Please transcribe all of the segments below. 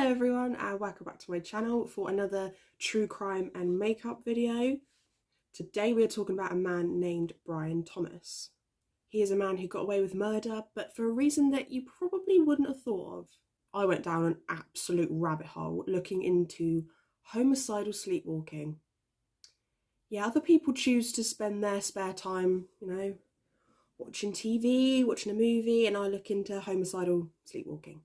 Hello everyone and welcome back to my channel for another true crime and makeup video. Today we're talking about a man named Brian Thomas. He is a man who got away with murder, but for a reason that you probably wouldn't have thought of. I went down an absolute rabbit hole looking into homicidal sleepwalking. Yeah, other people choose to spend their spare time, watching TV, watching a movie, and I look into homicidal sleepwalking.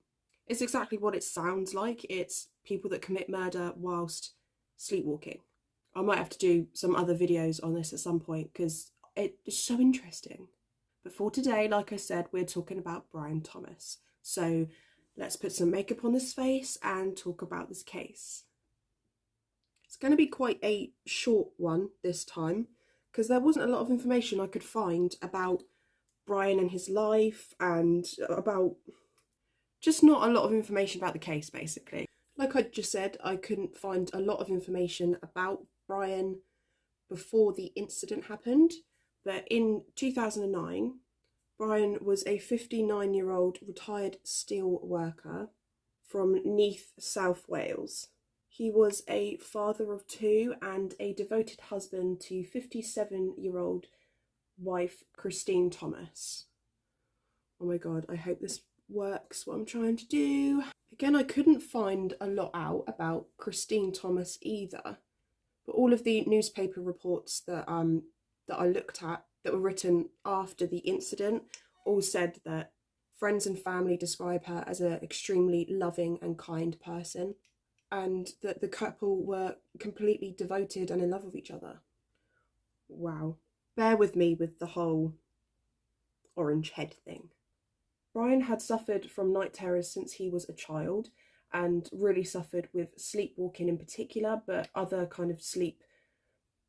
It's exactly what it sounds like. It's people that commit murder whilst sleepwalking. I might have to do some other videos on this at some point because it's so interesting. But for today, like I said, we're talking about Brian Thomas. So let's put some makeup on this face and talk about this case. It's going to be quite a short one this time because there wasn't a lot of information I could find about Brian and his life and about just not a lot of information about the case, basically. Like I just said, I couldn't find a lot of information about Brian before the incident happened, but in 2009, Brian was a 59-year-old retired steel worker from Neath, South Wales. He was a father of two and a devoted husband to 57-year-old wife Christine Thomas. Oh my god, I hope this works what I'm trying to do. Again, I couldn't find a lot out about Christine Thomas either, but all of the newspaper reports that I looked at that were written after the incident all said that friends and family describe her as an extremely loving and kind person, and that the couple were completely devoted and in love with each other. Wow. Bear with me with the whole orange head thing. Brian had suffered from night terrors since he was a child and really suffered with sleepwalking in particular, but other kind of sleep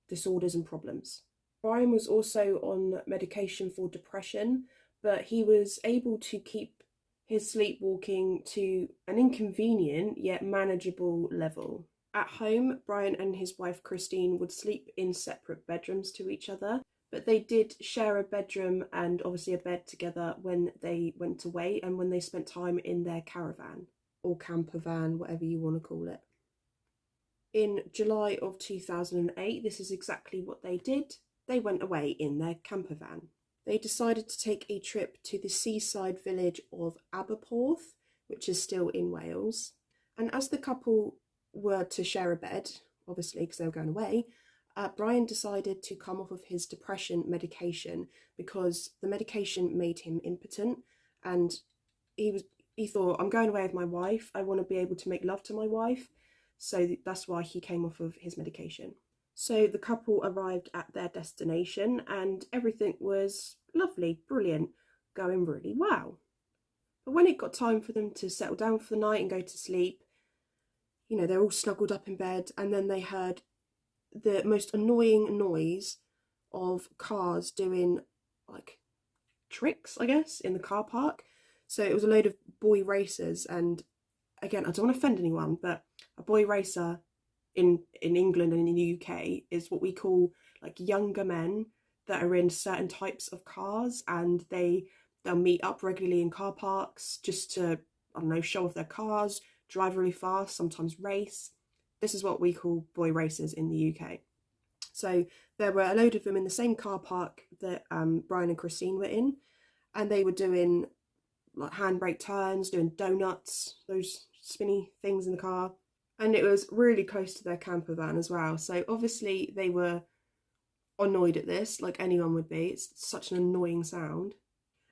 disorders and problems. Brian was also on medication for depression, but he was able to keep his sleepwalking to an inconvenient yet manageable level. At home, Brian and his wife Christine would sleep in separate bedrooms to each other, but they did share a bedroom and obviously a bed together when they went away and when they spent time in their caravan or camper van, whatever you want to call it. In July of 2008, this is exactly what they did. They went away in their camper van. They decided to take a trip to the seaside village of Aberporth, which is still in Wales. And as the couple were to share a bed, obviously because they were going away, Brian decided to come off of his depression medication because the medication made him impotent, and he thought, I'm going away with my wife, I want to be able to make love to my wife, so that's why he came off of his medication. So the couple arrived at their destination and everything was lovely, brilliant, going really well. But when it got time for them to settle down for the night and go to sleep, they're all snuggled up in bed, and then they heard the most annoying noise of cars doing like tricks, I guess, in the car park. So it was a load of boy racers, and again, I don't want to offend anyone, but a boy racer in England and in the UK is what we call like younger men that are in certain types of cars, and they'll meet up regularly in car parks just to, I don't know, show off their cars, drive really fast, sometimes race. This is what we call boy racers in the UK. So there were a load of them in the same car park that Brian and Christine were in, and they were doing like handbrake turns, doing donuts, those spinny things in the car, and it was really close to their camper van as well. So obviously they were annoyed at this, like anyone would be. It's such an annoying sound.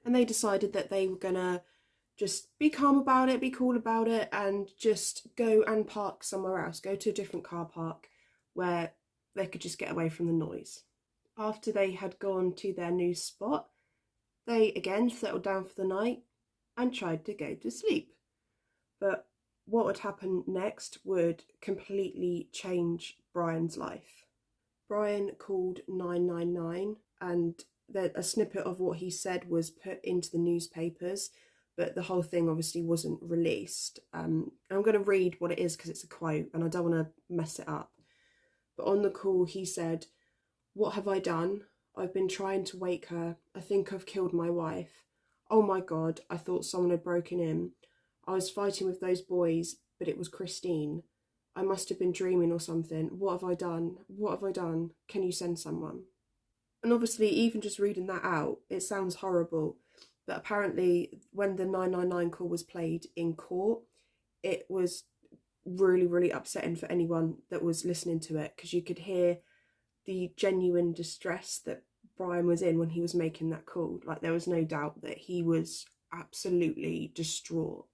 And they decided that they were gonna just be calm about it, be cool about it, and just go and park somewhere else, go to a different car park where they could just get away from the noise. After they had gone to their new spot, they again settled down for the night and tried to go to sleep. But what would happen next would completely change Brian's life. Brian called 999, and a snippet of what he said was put into the newspapers, but the whole thing obviously wasn't released. I'm going to read what it is because it's a quote and I don't want to mess it up. But on the call he said, "What have I done? I've been trying to wake her. I think I've killed my wife. Oh my God, I thought someone had broken in. I was fighting with those boys, but it was Christine. I must have been dreaming or something. What have I done? What have I done? Can you send someone? And obviously, even just reading that out, it sounds horrible. But apparently, when the 999 call was played in court, it was really, really upsetting for anyone that was listening to it, because you could hear the genuine distress that Brian was in when he was making that call. Like, there was no doubt that he was absolutely distraught.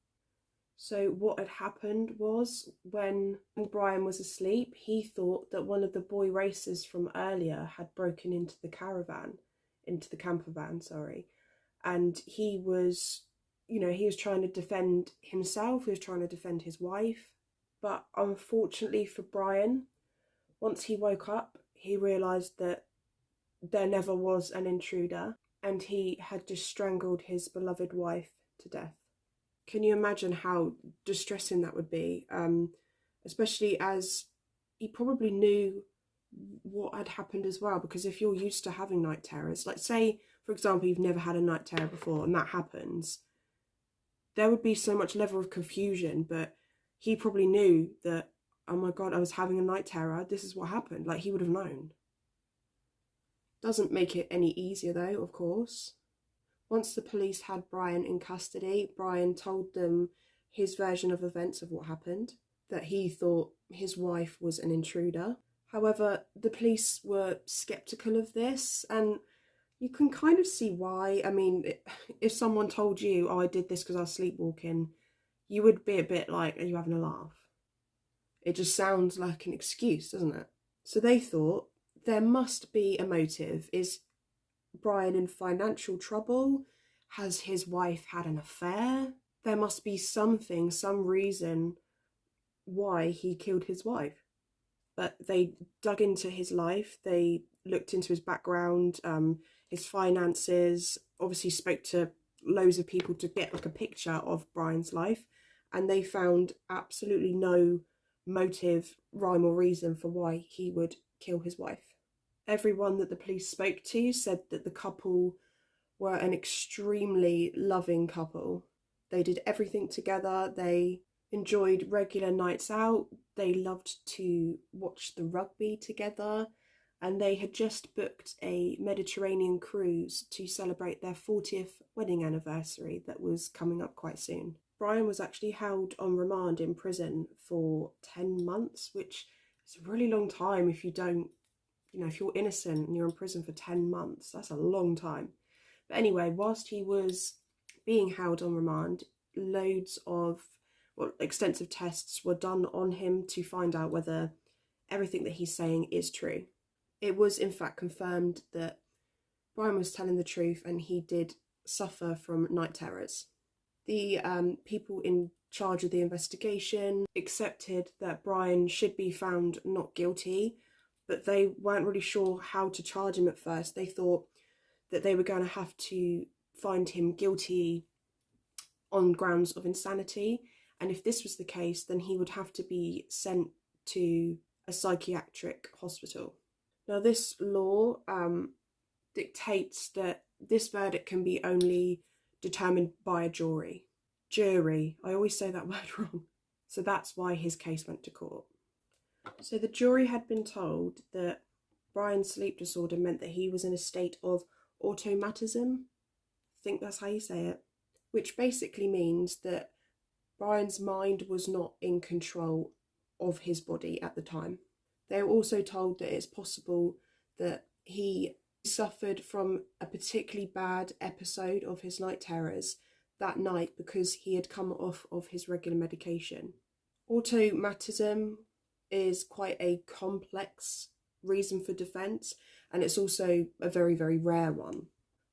So what had happened was, when Brian was asleep, he thought that one of the boy racers from earlier had broken into the camper van, sorry. And he was, he was trying to defend himself, he was trying to defend his wife. But unfortunately for Brian, once he woke up, he realised that there never was an intruder, and he had just strangled his beloved wife to death. Can you imagine how distressing that would be? Especially as he probably knew what had happened as well, because if you're used to having night terrors, like say, for example, you've never had a night terror before and that happens, there would be so much level of confusion, but he probably knew that, oh my God, I was having a night terror, this is what happened. Like, he would have known. Doesn't make it any easier though, of course. Once the police had Brian in custody, Brian told them his version of events of what happened, that he thought his wife was an intruder. However, the police were sceptical of this, and you can kind of see why. I mean, if someone told you, oh, I did this because I was sleepwalking, you would be a bit like, are you having a laugh? It just sounds like an excuse, doesn't it? So they thought, there must be a motive. Is Brian in financial trouble? Has his wife had an affair? There must be something, some reason why he killed his wife. But they dug into his life, they looked into his background, his finances, obviously spoke to loads of people to get like a picture of Brian's life, and they found absolutely no motive, rhyme or reason for why he would kill his wife. Everyone that the police spoke to said that the couple were an extremely loving couple. They did everything together, they enjoyed regular nights out, they loved to watch the rugby together, and they had just booked a Mediterranean cruise to celebrate their 40th wedding anniversary that was coming up quite soon. Brian was actually held on remand in prison for 10 months, which is a really long time if you don't, if you're innocent and you're in prison for 10 months, that's a long time. But anyway, whilst he was being held on remand, loads of extensive tests were done on him to find out whether everything that he's saying is true. It was in fact confirmed that Brian was telling the truth and he did suffer from night terrors. The people in charge of the investigation accepted that Brian should be found not guilty, but they weren't really sure how to charge him at first. They thought that they were going to have to find him guilty on grounds of insanity, and if this was the case, then he would have to be sent to a psychiatric hospital. Now, this law dictates that this verdict can be only determined by a jury. I always say that word wrong. So that's why his case went to court. So the jury had been told that Brian's sleep disorder meant that he was in a state of automatism. I think that's how you say it. Which basically means that Brian's mind was not in control of his body at the time. They were also told that it's possible that he suffered from a particularly bad episode of his night terrors that night because he had come off of his regular medication. Automatism is quite a complex reason for defence, and it's also a very, very rare one.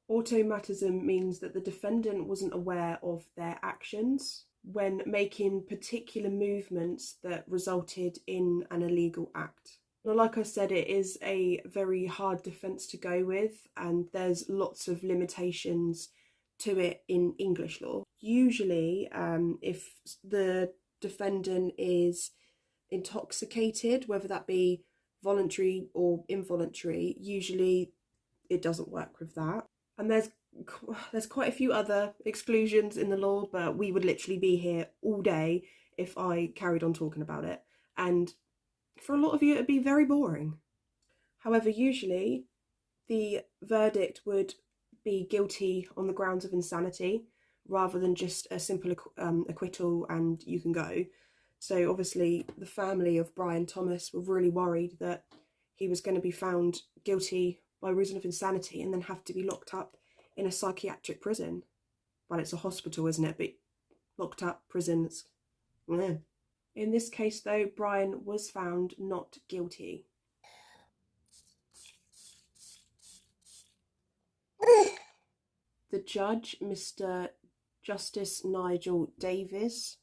Automatism means that the defendant wasn't aware of their actions when making particular movements that resulted in an illegal act. Now, like I said, it is a very hard defence to go with, and there's lots of limitations to it in English law. Usually, if the defendant is intoxicated, whether that be voluntary or involuntary, usually it doesn't work with that. And there's quite a few other exclusions in the law, but we would literally be here all day if I carried on talking about it. And for a lot of you, it'd be very boring. However, usually the verdict would be guilty on the grounds of insanity rather than just a simple acquittal and you can go. So obviously the family of Brian Thomas were really worried that he was going to be found guilty by reason of insanity and then have to be locked up in a psychiatric prison. Well, it's a hospital, isn't it? But locked up prisons. In this case, though, Brian was found not guilty. The judge, Mr. Justice Nigel Davis,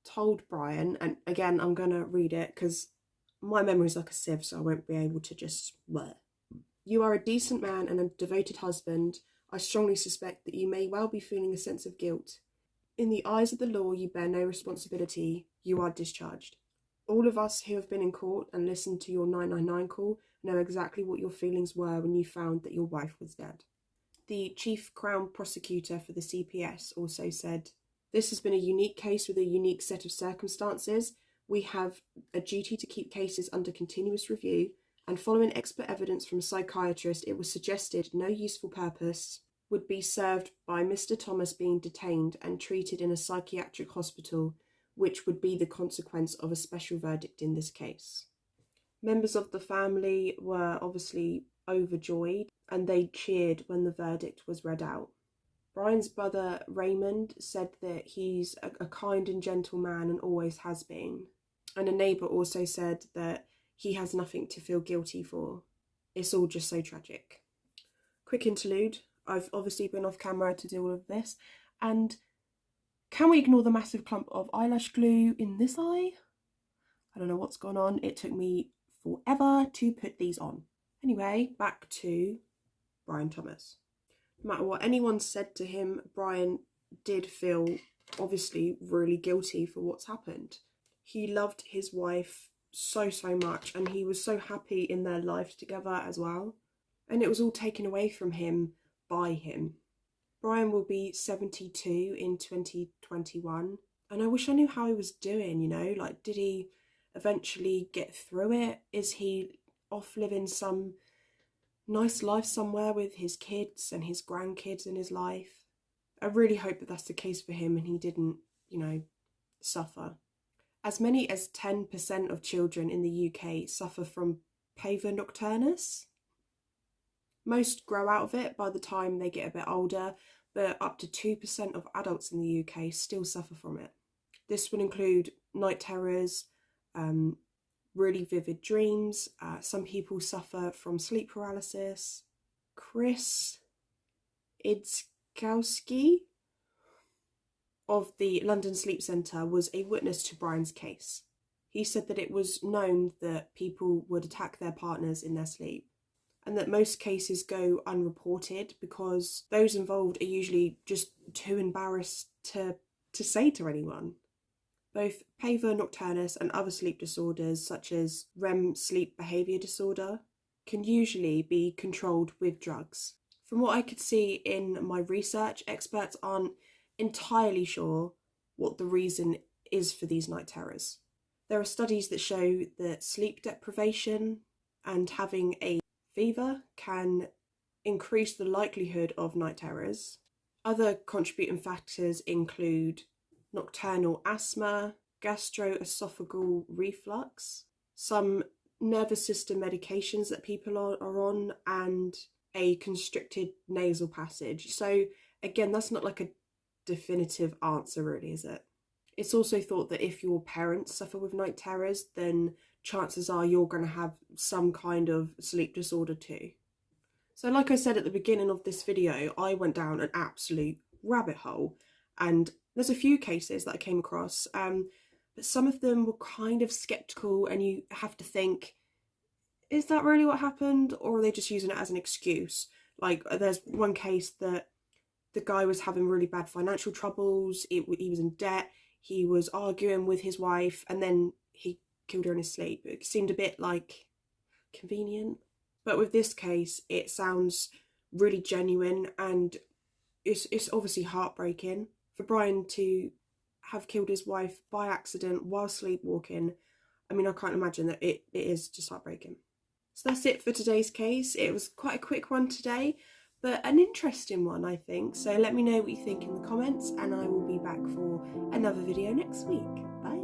told Brian, and again, I'm going to read it because my memory's like a sieve, so I won't be able to just blur. You are a decent man and a devoted husband. I strongly suspect that you may well be feeling a sense of guilt. In the eyes of the law, you bear no responsibility. You are discharged. All of us who have been in court and listened to your 999 call know exactly what your feelings were when you found that your wife was dead. The chief Crown prosecutor for the CPS also said, this has been a unique case with a unique set of circumstances. We have a duty to keep cases under continuous review, and following expert evidence from a psychiatrist, it was suggested no useful purpose would be served by Mr. Thomas being detained and treated in a psychiatric hospital, which would be the consequence of a special verdict in this case. Members of the family were obviously overjoyed and they cheered when the verdict was read out. Brian's brother Raymond said that he's a kind and gentle man and always has been. And a neighbour also said that he has nothing to feel guilty for. It's all just so tragic. Quick interlude. I've obviously been off camera to do all of this. And can we ignore the massive clump of eyelash glue in this eye? I don't know what's gone on. It took me forever to put these on. Anyway, back to Brian Thomas. No matter what anyone said to him, Brian did feel obviously really guilty for what's happened. He loved his wife so much and he was so happy in their life together as well. And it was all taken away from him by him. Brian will be 72 in 2021 and I wish I knew how he was doing, you know, like did he eventually get through it? Is he off living some nice life somewhere with his kids and his grandkids in his life? I really hope that that's the case for him and he didn't, you know, suffer. As many as 10% of children in the UK suffer from pavor nocturnus. Most grow out of it by the time they get a bit older, but up to 2% of adults in the UK still suffer from it. This would include night terrors, really vivid dreams. Some people suffer from sleep paralysis. Chris Idzkowski of the London Sleep Centre was a witness to Brian's case. He said that it was known that people would attack their partners in their sleep and that most cases go unreported because those involved are usually just too embarrassed to say to anyone. Both pavor nocturnus and other sleep disorders such as REM sleep behaviour disorder can usually be controlled with drugs. From what I could see in my research, experts aren't entirely sure what the reason is for these night terrors. There are studies that show that sleep deprivation and having a fever can increase the likelihood of night terrors. Other contributing factors include nocturnal asthma, gastroesophageal reflux, some nervous system medications that people are on, and a constricted nasal passage. So again, that's not like a definitive answer really, is it? It's also thought that if your parents suffer with night terrors, then chances are you're going to have some kind of sleep disorder too. So like I said at the beginning of this video, I went down an absolute rabbit hole and there's a few cases that I came across, but some of them were kind of skeptical and you have to think, is that really what happened, or are they just using it as an excuse? Like there's one case that the guy was having really bad financial troubles, he was in debt, he was arguing with his wife and then he killed her in his sleep. It seemed a bit like convenient. But with this case, it sounds really genuine and it's obviously heartbreaking for Brian to have killed his wife by accident while sleepwalking. I mean, I can't imagine that it is just heartbreaking. So that's it for today's case. It was quite a quick one today, but an interesting one, I think. So let me know what you think in the comments, and I will be back for another video next week. Bye.